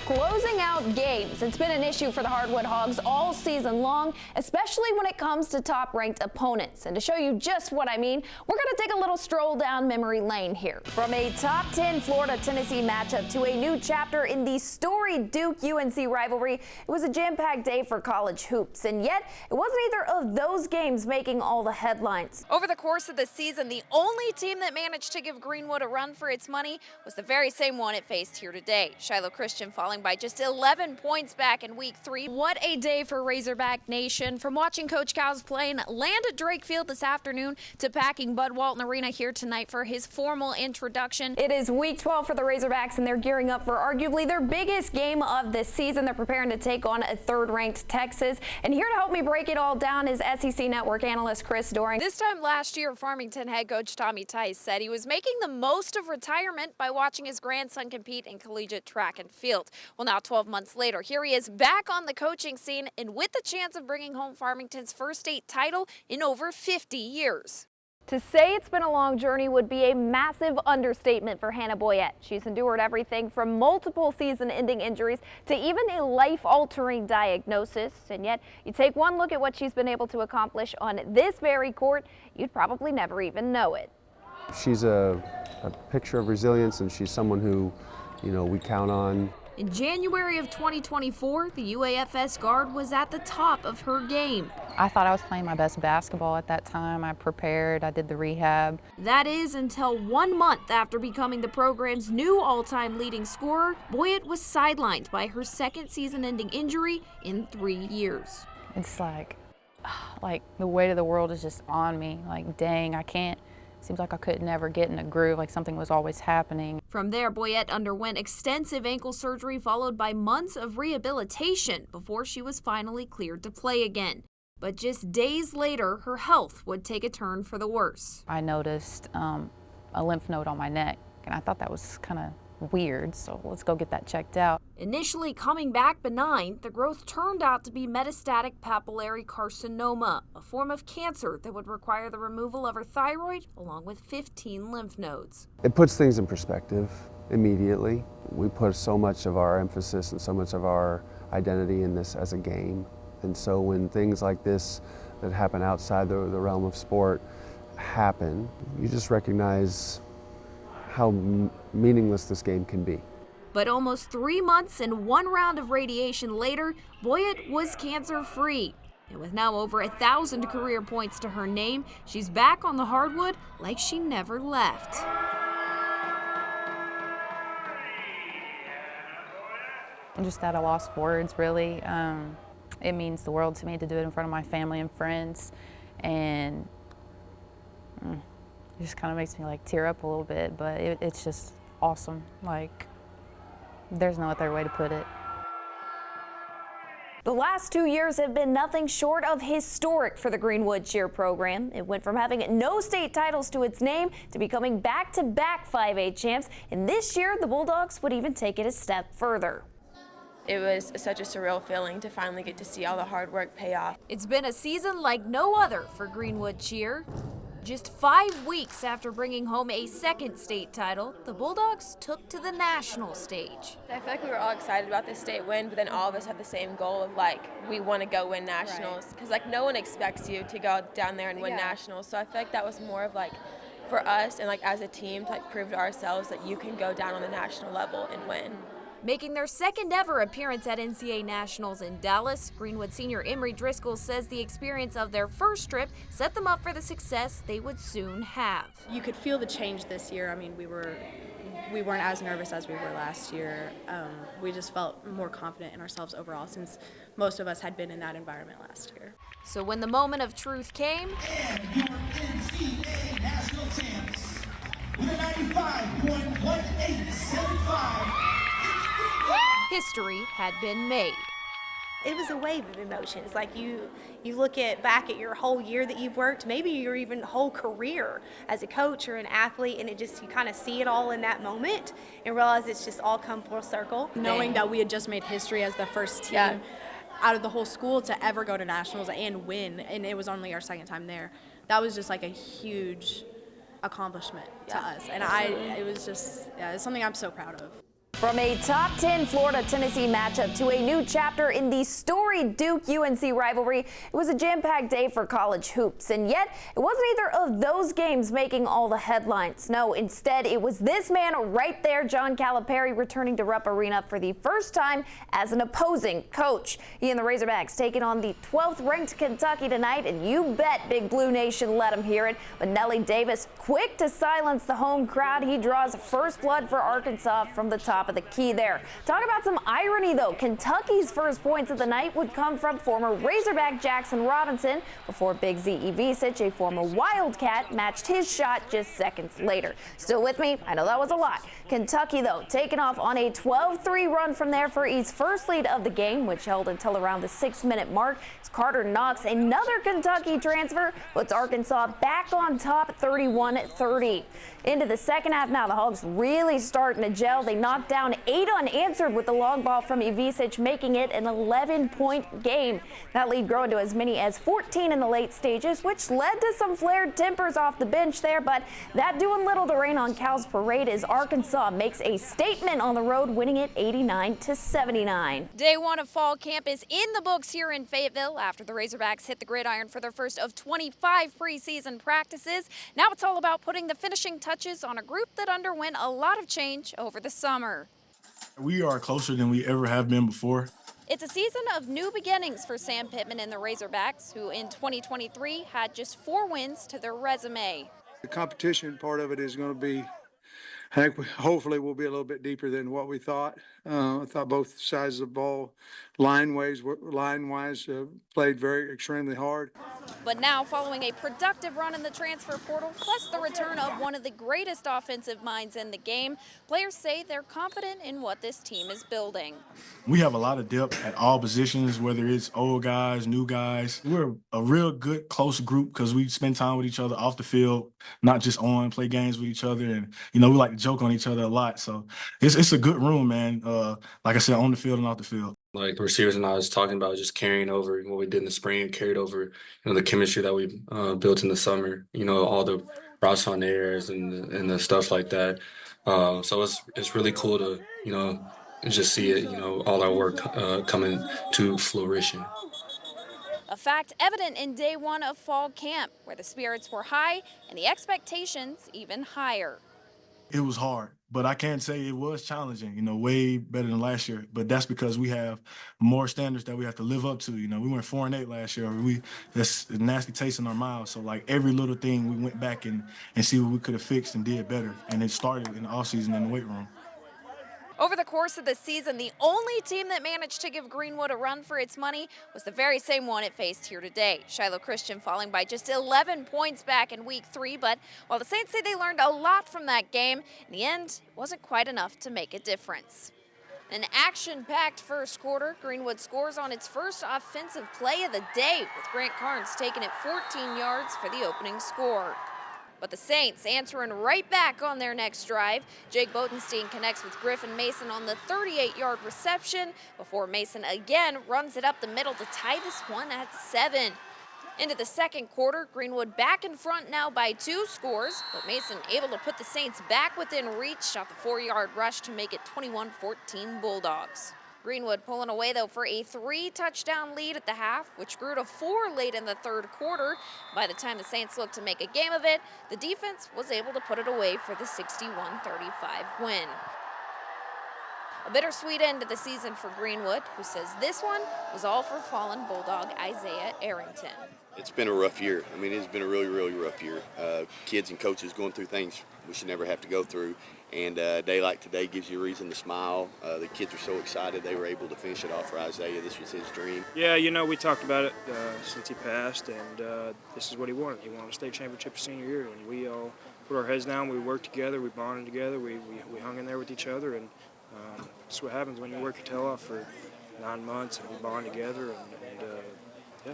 closing out games. It's been an issue for the Hardwood Hogs all season long, especially when it comes to top-ranked opponents. And to show you just what I mean, we're going to take a little stroll down memory lane here. From a top 10 Florida-Tennessee matchup to a new chapter in the storied Duke-UNC rivalry, it was a jam-packed day for college hoops. And yet, it wasn't either of those games making all the headlines. Over the course of the season, the only team that managed to give Greenwood a run for its money was the very same one it faced here today. Shiloh Christian falling by just 11 points back in week 3. What a day for Razorback Nation. From watching Coach Cal's playing land at Drake Field this afternoon to packing Bud Walton Arena here tonight for his formal introduction. It is week 12 for the Razorbacks, and they're gearing up for arguably their biggest game of the season. They're preparing to take on a third-ranked Texas. And here to help me break it all down is SEC Network analyst Chris Doring. This time last year, Farmington head coach Tommy Tice said he was making the most of retirement by watching his grandson compete in collegiate track and field. Well, now 12 months later, here he is back on the coaching scene and with the chance of bringing home Farmington's first state title in over 50 years. To say it's been a long journey would be a massive understatement for Hannah Boyette. She's endured everything from multiple season-ending injuries to even a life-altering diagnosis. And yet, you take one look at what she's been able to accomplish on this very court, you'd probably never even know it. She's a picture of resilience, and she's someone who, we count on. In January of 2024, the UAFS guard was at the top of her game. I thought I was playing my best basketball at that time. I prepared, I did the rehab. That is until 1 month after becoming the program's new all-time leading scorer, Boyette was sidelined by her second season-ending injury in 3 years. It's like the weight of the world is just on me. Like, dang, I can't. Seems like I could never get in a groove, like something was always happening. From there, Boyette underwent extensive ankle surgery followed by months of rehabilitation before she was finally cleared to play again. But just days later, her health would take a turn for the worse. I noticed a lymph node on my neck, and I thought that was kind of weird, so let's go get that checked out. Initially coming back benign, the growth turned out to be metastatic papillary carcinoma, a form of cancer that would require the removal of her thyroid along with 15 lymph nodes. It puts things in perspective immediately. We put so much of our emphasis and so much of our identity in this as a game. And so when things like this that happen outside the realm of sport happen, you just recognize how meaningless this game can be. But almost 3 months and 1 round of radiation later, Boyette was cancer-free. And with now over 1,000 career points to her name, she's back on the hardwood like she never left. I'm just at a loss for words, really. It means the world to me to do it in front of my family and friends, and it just kind of makes me tear up a little bit, but it's just awesome. There's no other way to put it. The last 2 years have been nothing short of historic for the Greenwood cheer program. It went from having no state titles to its name to becoming back-to-back 5A champs, and this year the Bulldogs would even take it a step further. It was such a surreal feeling to finally get to see all the hard work pay off. It's been a season like no other for Greenwood cheer. Just 5 weeks after bringing home a second state title, the Bulldogs took to the national stage. I feel like we were all excited about this state win, but then all of us had the same goal of we want to go win nationals. Because no one expects you to go down there and win nationals. So I feel like that was more of for us and as a team to prove to ourselves that you can go down on the national level and win. Making their second ever appearance at NCAA Nationals in Dallas, Greenwood senior Emery Driscoll says the experience of their first trip set them up for the success they would soon have. You could feel the change this year. I mean, we weren't as nervous as we were last year. We just felt more confident in ourselves overall since most of us had been in that environment last year. So when the moment of truth came, and your NCAA National Champs with a 95.1875. history had been made. It was a wave of emotions. You look back at your whole year that you've worked, maybe your even whole career as a coach or an athlete, and you kind of see it all in that moment and realize it's just all come full circle. Knowing that we had just made history as the first team out of the whole school to ever go to nationals and win, and it was only our second time there. That was just a huge accomplishment to us, and it was just it's something I'm so proud of. From a top 10 Florida-Tennessee matchup to a new chapter in the storied Duke-UNC rivalry, it was a jam-packed day for college hoops. And yet, it wasn't either of those games making all the headlines. No, instead, it was this man right there, John Calipari, returning to Rupp Arena for the first time as an opposing coach. He and the Razorbacks taking on the 12th-ranked Kentucky tonight, and you bet Big Blue Nation let him hear it. But Nelly Davis, quick to silence the home crowd, he draws first blood for Arkansas from the top of the key there. Talk about some irony, though. Kentucky's first points of the night would come from former Razorback Jackson Robinson before Big Z Ivisic, a former Wildcat, matched his shot just seconds later. Still with me? I know that was a lot. Kentucky, though, taking off on a 12-3 run from there for East's first lead of the game, which held until around the 6-minute mark. As Carter Knox, another Kentucky transfer, puts Arkansas back on top 31-30. Into the second half now, the Hogs really starting to gel. They knocked down 8 unanswered with the long ball from Ivisic, making it an 11-point game. That lead growing to as many as 14 in the late stages, which led to some flared tempers off the bench there, but that doing little to rain on Cal's parade as Arkansas makes a statement on the road, winning it 89-79. Day one of fall camp is in the books here in Fayetteville after the Razorbacks hit the gridiron for their first of 25 preseason practices. Now it's all about putting the finishing touches on a group that underwent a lot of change over the summer. We are closer than we ever have been before. It's a season of new beginnings for Sam Pittman and the Razorbacks, who in 2023 had just 4 wins to their resume. The competition part of it is going to be, I think, hopefully we'll be a little bit deeper than what we thought. I thought both sides of the ball, line-wise, played extremely hard. But now, following a productive run in the transfer portal, plus the return of one of the greatest offensive minds in the game, players say they're confident in what this team is building. We have a lot of depth at all positions, whether it's old guys, new guys. We're a real good, close group because we spend time with each other off the field, not just on, play games with each other. And, we like to joke on each other a lot. So it's a good room, man. Like I said, on the field and off the field. Like the receivers and I was talking about just carrying over what we did in the spring, carried over, the chemistry that we built in the summer, all the routes on airs and the stuff like that. So it's really cool to, just see it, all our work coming to fruition. A fact evident in day one of fall camp, where the spirits were high and the expectations even higher. It was hard, but I can't say it was challenging, way better than last year. But that's because we have more standards that we have to live up to. We went 4-8 last year. That's a nasty taste in our mouths. So, every little thing, we went back and see what we could have fixed and did better. And it started in the offseason in the weight room. Over the course of the season, the only team that managed to give Greenwood a run for its money was the very same one it faced here today. Shiloh Christian falling by just 11 points back in week 3, but while the Saints say they learned a lot from that game, in the end, it wasn't quite enough to make a difference. An action-packed first quarter, Greenwood scores on its first offensive play of the day, with Grant Carnes taking it 14 yards for the opening score. But the Saints answering right back on their next drive. Jake Botenstein connects with Griffin Mason on the 38-yard reception before Mason again runs it up the middle to tie this one at 7. Into the second quarter, Greenwood back in front now by 2 scores, but Mason able to put the Saints back within reach, shot the 4-yard rush to make it 21-14 Bulldogs. Greenwood pulling away, though, for a 3-touchdown lead at the half, which grew to 4 late in the third quarter. By the time the Saints looked to make a game of it, the defense was able to put it away for the 61-35 win. A bittersweet end to the season for Greenwood, who says this one was all for fallen Bulldog Isaiah Arrington. It's been a rough year. It's been a really, really rough year. Kids and coaches going through things we should never have to go through. And a day like today gives you a reason to smile. The kids are so excited they were able to finish it off for Isaiah. This was his dream. Yeah, we talked about it since he passed, and this is what he wanted. He wanted a state championship his senior year, and we all put our heads down. We worked together. We bonded together. We hung in there with each other, and that's what happens when you work your tail off for 9 months and we bond together, and yeah.